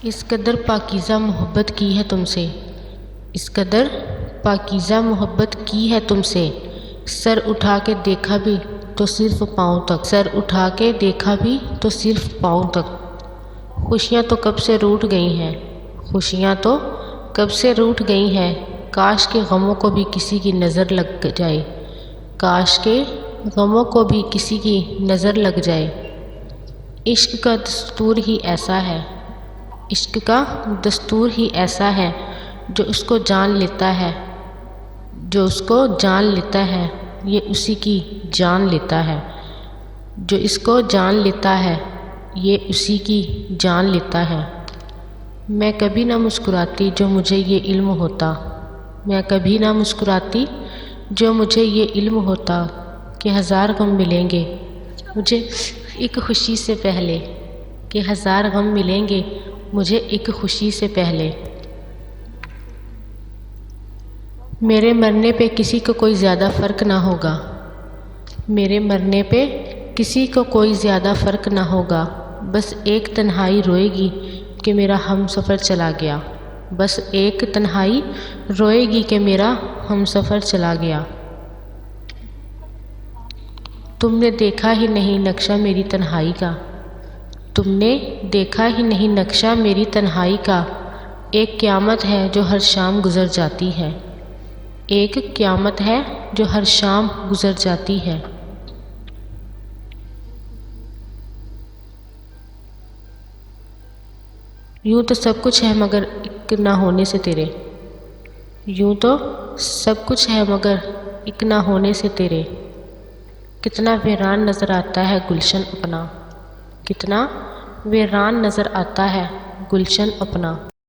اس قدر پاکیزہ محبت کی ہے تم سے، اس قدر پاکیزہ محبت کی ہے تم سے، سر اٹھا کے دیکھا بھی تو صرف پاؤں تک، سر اٹھا کے دیکھا بھی تو صرف پاؤں تک۔ خوشیاں تو کب سے روٹھ گئی ہیں، خوشیاں تو کب سے روٹھ گئی ہیں، کاش کے غموں کو بھی کسی کی نظر لگ جائے، کاش کے غموں کو بھی کسی کی نظر لگ جائے۔ عشق کا دستور ہی ایسا ہے، عشق کا دستور ہی ایسا ہے، جو اس کو جان لیتا ہے، جو اس کو جان لیتا ہے یہ اسی کی جان لیتا ہے، جو اس کو جان لیتا ہے یہ اسی کی جان لیتا ہے۔ میں کبھی نہ مسکراتی جو مجھے یہ علم ہوتا، میں کبھی نہ مسکراتی جو مجھے یہ علم ہوتا کہ ہزار غم ملیں گے مجھے ایک خوشی سے پہلے، کہ ہزار غم ملیں گے مجھے ایک خوشی سے پہلے۔ میرے مرنے پہ کسی کو کوئی زیادہ فرق نہ ہوگا، میرے مرنے پہ کسی کو کوئی زیادہ فرق نہ ہوگا، بس ایک تنہائی روئے گی کہ میرا ہم سفر چلا گیا، بس ایک تنہائی روئے گی کہ میرا ہم سفر چلا گیا۔ تم نے دیکھا ہی نہیں نقشہ میری تنہائی کا، تم نے دیکھا ہی نہیں نقشہ میری تنہائی کا، ایک قیامت ہے جو ہر شام گزر جاتی ہے، ایک قیامت ہے جو ہر شام گزر جاتی ہے۔ یوں تو سب کچھ ہے مگر ایک نہ ہونے سے تیرے، یوں تو سب کچھ ہے مگر ایک نہ ہونے سے تیرے، کتنا ویران نظر آتا ہے گلشن اپنا، کتنا ویران نظر آتا ہے گلشن اپنا۔